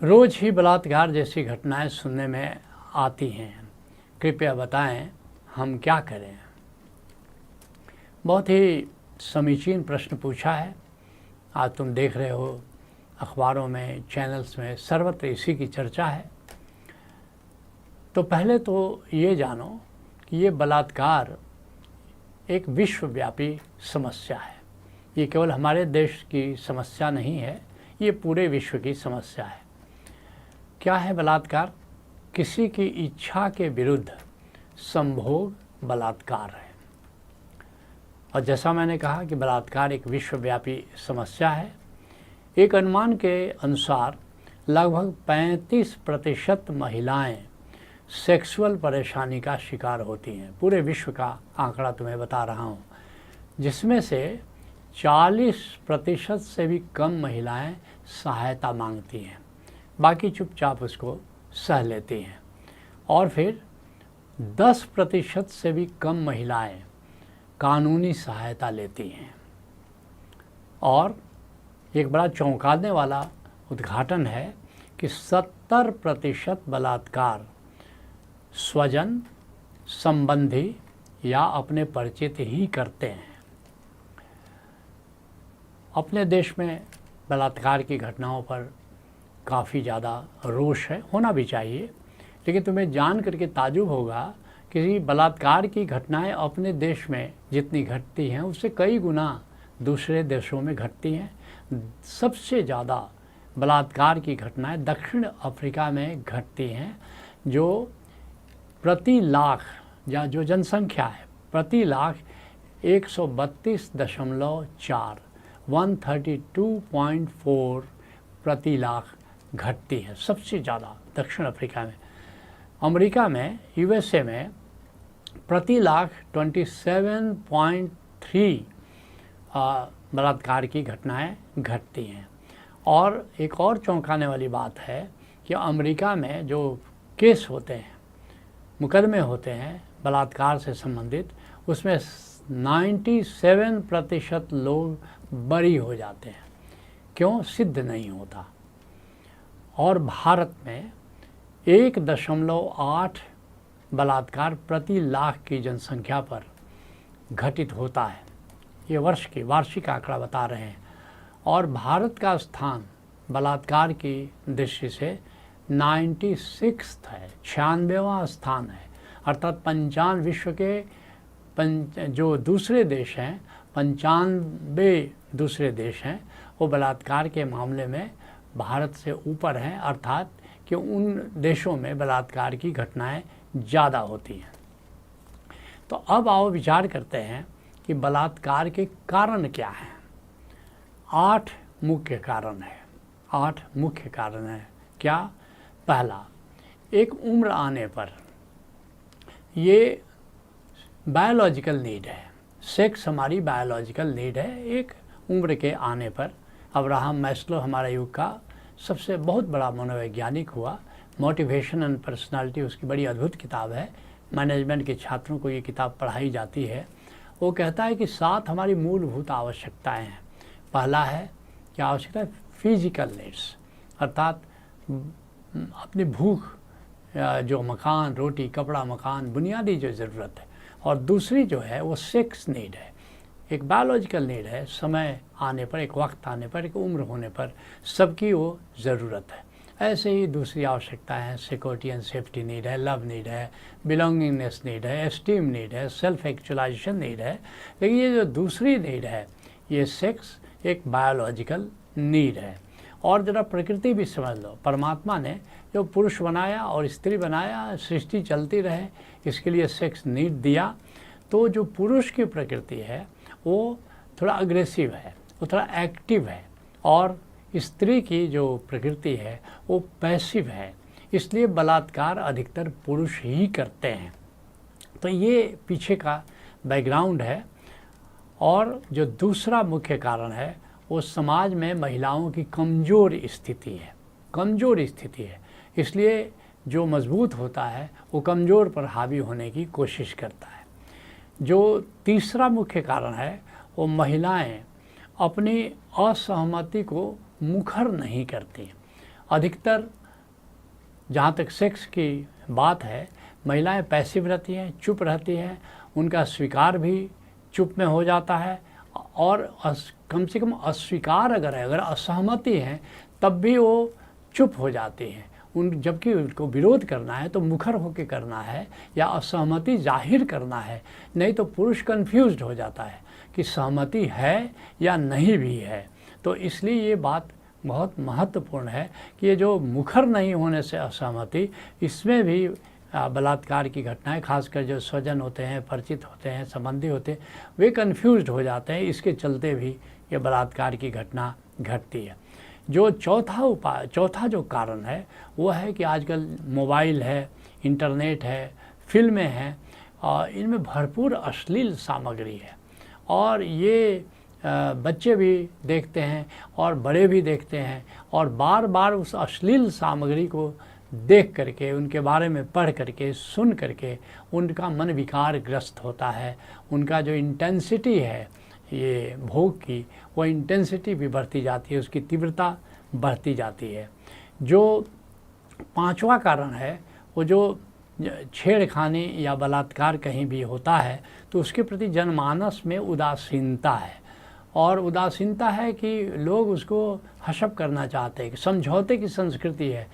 रोज ही बलात्कार जैसी घटनाएं सुनने में आती हैं। कृपया बताएं हम क्या करें। बहुत ही समीचीन प्रश्न पूछा है। आज तुम देख रहे हो अखबारों में, चैनल्स में, सर्वत्र इसी की चर्चा है। तो पहले तो ये जानो कि ये बलात्कार एक विश्वव्यापी समस्या है। ये केवल हमारे देश की समस्या नहीं है, ये पूरे विश्व की समस्या है। क्या है बलात्कार? किसी की इच्छा के विरुद्ध संभोग बलात्कार है। और जैसा मैंने कहा कि बलात्कार एक विश्वव्यापी समस्या है। एक अनुमान के अनुसार लगभग 35% महिलाएं सेक्सुअल परेशानी का शिकार होती हैं। पूरे विश्व का आंकड़ा तुम्हें बता रहा हूँ, जिसमें से 40% से भी कम महिलाएं सहायता मांगती हैं, बाकी चुपचाप उसको सह लेती हैं। और फिर 10% से भी कम महिलाएं कानूनी सहायता लेती हैं। और एक बड़ा चौंकाने वाला उद्घाटन है कि 70% बलात्कार स्वजन, संबंधी या अपने परिचित ही करते हैं। अपने देश में बलात्कार की घटनाओं पर काफ़ी ज़्यादा रोष है, होना भी चाहिए। लेकिन तुम्हें जान करके ताज्जुब होगा कि बलात्कार की घटनाएं अपने देश में जितनी घटती हैं उससे कई गुना दूसरे देशों में घटती हैं। सबसे ज़्यादा बलात्कार की घटनाएं दक्षिण अफ्रीका में घटती हैं, जो प्रति लाख या जो जनसंख्या है प्रति लाख 132.4 132.4 प्रति लाख घटती है, सबसे ज़्यादा दक्षिण अफ्रीका में। अमेरिका में, यूएसए में प्रति लाख 27.3 बलात्कार की घटनाएं घटती हैं। और एक और चौंकाने वाली बात है कि अमेरिका में जो केस होते हैं, मुकदमे होते हैं बलात्कार से संबंधित, उसमें 97% लोग बरी हो जाते हैं। क्यों? सिद्ध नहीं होता। और भारत में 1.8 बलात्कार प्रति लाख की जनसंख्या पर घटित होता है। ये वार्षिक आंकड़ा बता रहे हैं। और भारत का स्थान बलात्कार की दृष्टि से 96 है, 96वां स्थान है। अर्थात 55 विश्व के जो दूसरे देश हैं, 95 दूसरे देश हैं, वो बलात्कार के मामले में भारत से ऊपर हैं। अर्थात कि उन देशों में बलात्कार की घटनाएं ज़्यादा होती हैं। तो अब आओ विचार करते हैं कि बलात्कार के कारण क्या हैं। 8 मुख्य कारण है। 8 मुख्य कारण है। क्या? पहला, एक उम्र आने पर, ये बायोलॉजिकल नीड है। सेक्स हमारी बायोलॉजिकल नीड है। एक उम्र के आने पर, अब्राहम मैस्लो हमारे युग का सबसे बहुत बड़ा मनोवैज्ञानिक हुआ। मोटिवेशन एंड पर्सनालिटी उसकी बड़ी अद्भुत किताब है। मैनेजमेंट के छात्रों को ये किताब पढ़ाई जाती है। वो कहता है कि 7 हमारी मूलभूत आवश्यकताएं हैं। पहला है क्या आवश्यकता है? फिजिकल नीड्स, अर्थात अपनी भूख, जो मकान, रोटी, कपड़ा, मकान, बुनियादी जो ज़रूरत है। और दूसरी जो है वो सेक्स नीड है, एक बायोलॉजिकल नीड है। समय आने पर, एक वक्त आने पर, एक उम्र होने पर सबकी वो ज़रूरत है। ऐसे ही दूसरी आवश्यकताएं हैं, सिक्योरिटी एंड सेफ्टी नीड है, लव नीड है, बिलोंगिंगनेस नीड है, एस्टीम नीड है, सेल्फ एक्चुअलाइजेशन नीड है। लेकिन ये जो दूसरी नीड है, ये सेक्स एक बायोलॉजिकल नीड है। और ज़रा प्रकृति भी समझ लो। परमात्मा ने जो पुरुष बनाया और स्त्री बनाया, सृष्टि चलती रहे, इसके लिए सेक्स नीड दिया। तो जो पुरुष की प्रकृति है वो थोड़ा अग्रेसिव है, वो थोड़ा एक्टिव है। और स्त्री की जो प्रकृति है वो पैसिव है। इसलिए बलात्कार अधिकतर पुरुष ही करते हैं। तो ये पीछे का बैकग्राउंड है। और जो दूसरा मुख्य कारण है वो समाज में महिलाओं की कमज़ोर स्थिति है। कमज़ोर स्थिति है, इसलिए जो मजबूत होता है वो कमज़ोर पर हावी होने की कोशिश करता है। जो तीसरा मुख्य कारण है वो महिलाएं अपनी असहमति को मुखर नहीं करती। अधिकतर जहाँ तक सेक्स की बात है, महिलाएं पैसिव रहती हैं, चुप रहती हैं, उनका स्वीकार भी चुप में हो जाता है, और कम से कम अस्वीकार अगर है, अगर असहमति है, तब भी वो चुप हो जाती हैं। जबकि उनको विरोध करना है तो मुखर होकर करना है या असहमति जाहिर करना है, नहीं तो पुरुष कन्फ्यूज्ड हो जाता है कि सहमति है या नहीं भी है। तो इसलिए ये बात बहुत महत्वपूर्ण है कि ये जो मुखर नहीं होने से असहमति, इसमें भी बलात्कार की घटनाएं, खासकर जो स्वजन होते हैं, परिचित होते हैं, संबंधी होते हैं, वे कन्फ्यूज्ड हो जाते हैं। इसके चलते भी ये बलात्कार की घटना घटती है। जो चौथा जो कारण है वो है कि आजकल मोबाइल है, इंटरनेट है, फिल्में हैं, और इनमें भरपूर अश्लील सामग्री है, और ये बच्चे भी देखते हैं और बड़े भी देखते हैं, और बार बार उस अश्लील सामग्री को देख करके, उनके बारे में पढ़ करके, सुन करके उनका मन विकारग्रस्त होता है। उनका जो इंटेंसिटी है ये भोग की, वो इंटेंसिटी भी बढ़ती जाती है, उसकी तीव्रता बढ़ती जाती है। जो पांचवा कारण है वो जो छेड़खानी या बलात्कार कहीं भी होता है तो उसके प्रति जनमानस में उदासीनता है, और उदासीनता है कि लोग उसको हशप करना चाहते हैं, समझौते की संस्कृति है।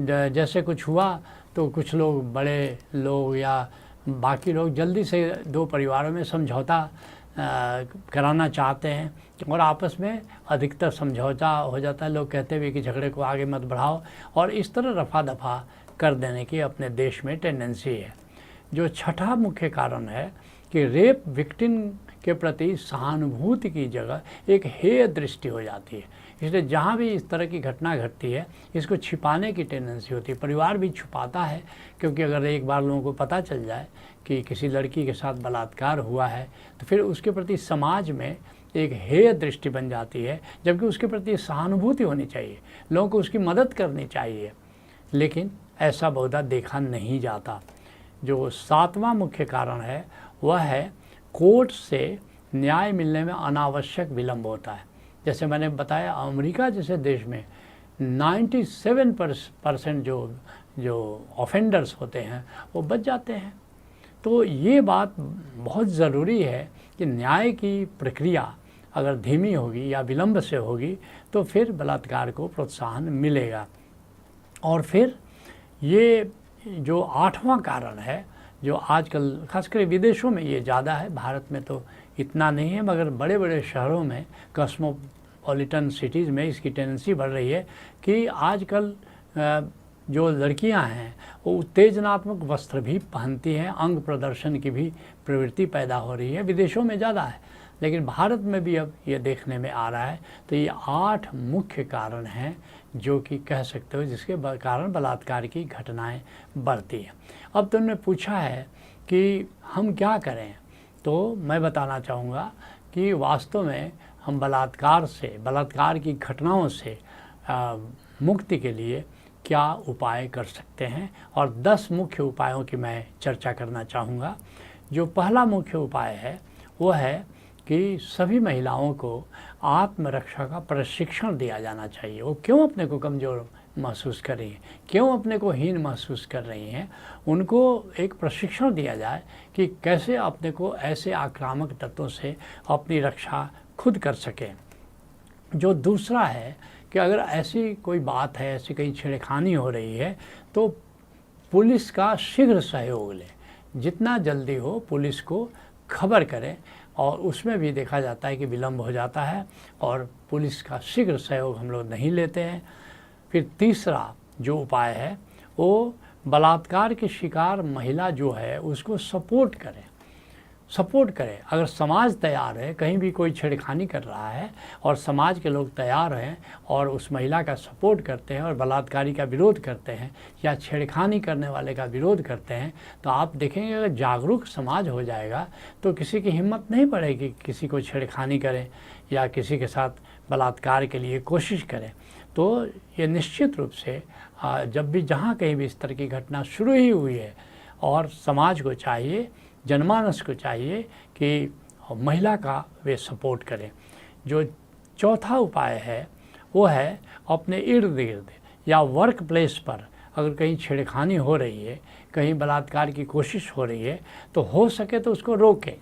जैसे कुछ हुआ तो कुछ लोग, बड़े लोग या बाकी लोग जल्दी से दो परिवारों में समझौता कराना चाहते हैं, और आपस में अधिकतर समझौता हो जाता है। लोग कहते हुए कि झगड़े को आगे मत बढ़ाओ, और इस तरह रफा दफा कर देने की अपने देश में टेंडेंसी है। जो छठा मुख्य कारण है कि रेप विक्टिम के प्रति सहानुभूति की जगह एक हेय दृष्टि हो जाती है। इसलिए जहाँ भी इस तरह की घटना घटती है, इसको छिपाने की टेंडेंसी होती है। परिवार भी छुपाता है, क्योंकि अगर एक बार लोगों को पता चल जाए कि किसी लड़की के साथ बलात्कार हुआ है तो फिर उसके प्रति समाज में एक हेय दृष्टि बन जाती है, जबकि उसके प्रति सहानुभूति होनी चाहिए, लोगों को उसकी मदद करनी चाहिए, लेकिन ऐसा बहुधा देखा नहीं जाता। जो सातवां मुख्य कारण है वह है कोर्ट से न्याय मिलने में अनावश्यक विलंब होता है। जैसे मैंने बताया, अमेरिका जैसे देश में 97% जो ऑफेंडर्स होते हैं वो बच जाते हैं। तो ये बात बहुत ज़रूरी है कि न्याय की प्रक्रिया अगर धीमी होगी या विलंब से होगी तो फिर बलात्कार को प्रोत्साहन मिलेगा। और फिर ये जो आठवां कारण है, जो आजकल खासकर विदेशों में ये ज़्यादा है, भारत में तो इतना नहीं है, मगर बड़े बड़े शहरों में, कॉस्मोपॉलिटन सिटीज़ में इसकी टेंडेंसी बढ़ रही है कि आजकल जो लड़कियां हैं वो उत्तेजनात्मक वस्त्र भी पहनती हैं, अंग प्रदर्शन की भी प्रवृत्ति पैदा हो रही है। विदेशों में ज़्यादा है, लेकिन भारत में भी अब ये देखने में आ रहा है। तो ये 8 मुख्य कारण हैं जो कि कह सकते हो जिसके कारण बलात्कार की घटनाएं बढ़ती हैं। अब तुमने पूछा है कि हम क्या करें, तो मैं बताना चाहूँगा कि वास्तव में हम बलात्कार की घटनाओं से मुक्ति के लिए क्या उपाय कर सकते हैं, और 10 मुख्य उपायों की मैं चर्चा करना चाहूँगा। जो पहला मुख्य उपाय है वो है कि सभी महिलाओं को आत्मरक्षा का प्रशिक्षण दिया जाना चाहिए। वो क्यों अपने को कमज़ोर महसूस कर रही हैं, क्यों अपने को हीन महसूस कर रही हैं, उनको एक प्रशिक्षण दिया जाए कि कैसे अपने को ऐसे आक्रामक तत्वों से अपनी रक्षा खुद कर सकें। जो दूसरा है कि अगर ऐसी कोई बात है, ऐसी कहीं छेड़खानी हो रही है, तो पुलिस का शीघ्र सहयोग लें, जितना जल्दी हो पुलिस को खबर करें। और उसमें भी देखा जाता है कि विलंब हो जाता है और पुलिस का शीघ्र सहयोग हम लोग नहीं लेते हैं। फिर तीसरा जो उपाय है वो बलात्कार की शिकार महिला जो है उसको सपोर्ट करें। अगर समाज तैयार है, कहीं भी कोई छेड़खानी कर रहा है और समाज के लोग तैयार हैं और उस महिला का सपोर्ट करते हैं और बलात्कारी का विरोध करते हैं या छेड़खानी करने वाले का विरोध करते हैं, तो आप देखेंगे अगर जागरूक समाज हो जाएगा तो किसी की हिम्मत नहीं पड़ेगी किसी को छेड़खानी करें या किसी के साथ बलात्कार के लिए कोशिश करें। तो ये निश्चित रूप से जब भी जहाँ कहीं भी इस तरह की घटना शुरू ही हुई है, और समाज को चाहिए, जनमानस को चाहिए कि महिला का वे सपोर्ट करें। जो चौथा उपाय है वो है अपने इर्द गिर्द या वर्क प्लेस पर अगर कहीं छेड़खानी हो रही है, कहीं बलात्कार की कोशिश हो रही है, तो हो सके तो उसको रोकें।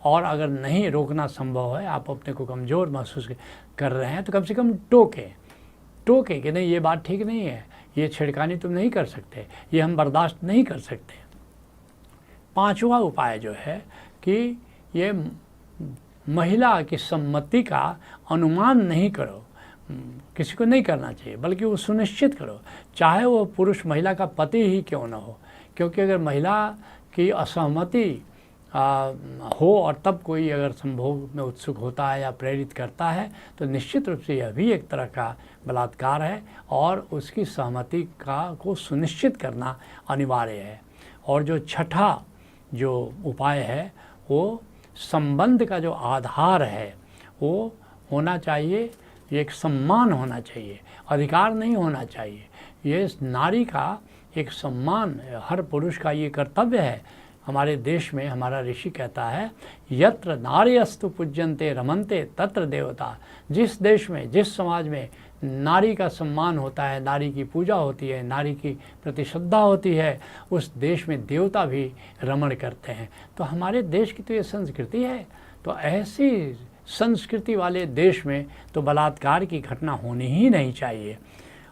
और अगर नहीं रोकना संभव है, आप अपने को कमज़ोर महसूस कर रहे हैं, तो कम से कम टोकें कि नहीं, ये बात ठीक नहीं है, ये छेड़खानी तुम नहीं कर सकते, ये हम बर्दाश्त नहीं कर सकते। पांचवा उपाय जो है कि ये महिला की सम्मति का अनुमान नहीं करो, किसी को नहीं करना चाहिए, बल्कि वो सुनिश्चित करो, चाहे वो पुरुष महिला का पति ही क्यों न हो। क्योंकि अगर महिला की असहमति हो और तब कोई अगर संभोग में उत्सुक होता है या प्रेरित करता है, तो निश्चित रूप से यह भी एक तरह का बलात्कार है और उसकी सहमति को सुनिश्चित करना अनिवार्य है। और जो छठा जो उपाय है, वो संबंध का जो आधार है वो होना चाहिए, एक सम्मान होना चाहिए, अधिकार नहीं होना चाहिए। ये नारी का एक सम्मान, हर पुरुष का ये कर्तव्य है। हमारे देश में हमारा ऋषि कहता है, यत्र नार्यस्तु पूज्यन्ते रमन्ते तत्र देवता। जिस देश में, जिस समाज में नारी का सम्मान होता है, नारी की पूजा होती है, नारी की प्रति श्रद्धा होती है, उस देश में देवता भी रमण करते हैं। तो हमारे देश की तो ये संस्कृति है। तो ऐसी संस्कृति वाले देश में तो बलात्कार की घटना होनी ही नहीं चाहिए।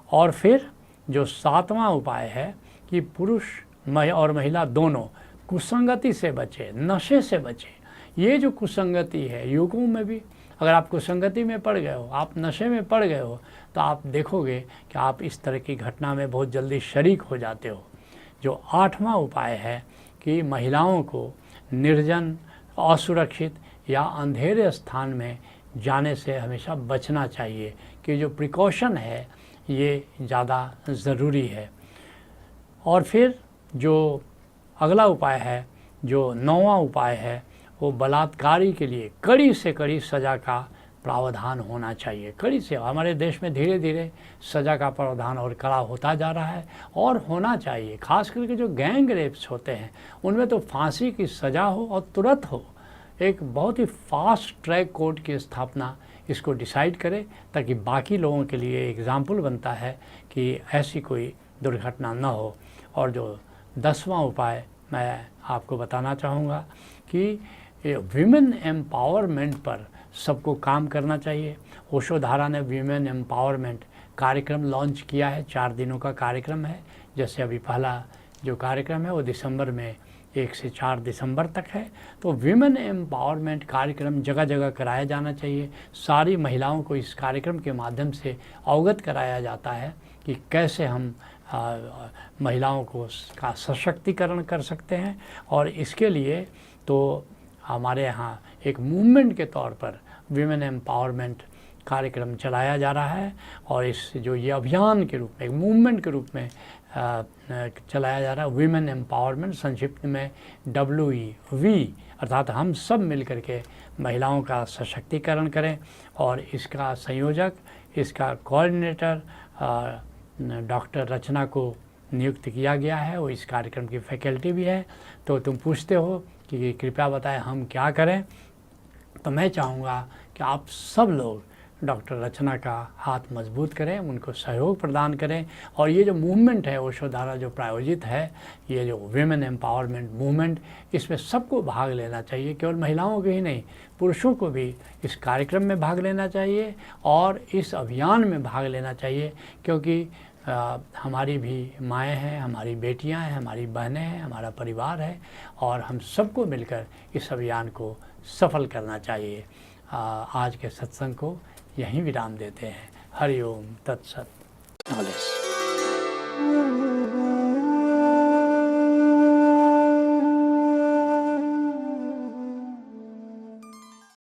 और फिर जो सातवां उपाय है कि पुरुष और महिला दोनों कुसंगति से बचे, नशे से बचे। ये जो कुसंगति है, युगों में भी अगर आप कुसंगति में पड़ गए हो, आप नशे में पड़ गए हो, तो आप देखोगे कि आप इस तरह की घटना में बहुत जल्दी शरीक हो जाते हो। जो आठवां उपाय है कि महिलाओं को निर्जन, असुरक्षित या अंधेरे स्थान में जाने से हमेशा बचना चाहिए, कि जो प्रिकॉशन है ये ज़्यादा ज़रूरी है। और फिर जो अगला उपाय है, जो नौवां उपाय है, वो बलात्कारी के लिए कड़ी से कड़ी सज़ा का प्रावधान होना चाहिए। कड़ी से, हमारे देश में धीरे धीरे सज़ा का प्रावधान और कड़ा होता जा रहा है और होना चाहिए। खास करके जो गैंग रेप्स होते हैं उनमें तो फांसी की सज़ा हो और तुरंत हो। एक बहुत ही फास्ट ट्रैक कोर्ट की स्थापना इसको डिसाइड करे, ताकि बाकी लोगों के लिए एग्जाम्पल बनता है कि ऐसी कोई दुर्घटना न हो। और जो 10वां उपाय मैं आपको बताना चाहूँगा कि विमेन एम्पावरमेंट पर सबको काम करना चाहिए। ओशोधारा ने विमेन एम्पावरमेंट कार्यक्रम लॉन्च किया है, 4 दिनों का कार्यक्रम है। जैसे अभी पहला जो कार्यक्रम है वो दिसंबर में 1 से 4 दिसंबर तक है। तो विमेन एम्पावरमेंट कार्यक्रम जगह जगह कराया जाना चाहिए। सारी महिलाओं को इस कार्यक्रम के माध्यम से अवगत कराया जाता है कि कैसे हम महिलाओं को का सशक्तिकरण कर सकते हैं। और इसके लिए तो हमारे यहाँ एक मूवमेंट के तौर पर विमेन एम्पावरमेंट कार्यक्रम चलाया जा रहा है। और इस जो ये अभियान के रूप में, एक मूवमेंट के रूप में चलाया जा रहा है, विमेन एम्पावरमेंट, संक्षिप्त में WEV, अर्थात हम सब मिल कर के महिलाओं का सशक्तिकरण करें। और इसका संयोजक, इसका कोऑर्डिनेटर डॉक्टर रचना को नियुक्त किया गया है। वो इस कार्यक्रम की फैकल्टी भी है। तो तुम पूछते हो कि कृपया बताएं हम क्या करें, तो मैं चाहूँगा कि आप सब लोग डॉक्टर रचना का हाथ मजबूत करें, उनको सहयोग प्रदान करें। और ये जो मूवमेंट है ओशोधारा जो प्रायोजित है, ये जो विमेन एम्पावरमेंट मूवमेंट, इसमें सबको भाग लेना चाहिए। केवल महिलाओं को ही नहीं, पुरुषों को भी इस कार्यक्रम में भाग लेना चाहिए और इस अभियान में भाग लेना चाहिए। क्योंकि हमारी भी माएँ हैं, हमारी बेटियां हैं, हमारी बहनें हैं, हमारा परिवार है, और हम सबको मिलकर इस अभियान को सफल करना चाहिए। आज के सत्संग को यहीं विराम देते हैं। हरि ओम तत्सत।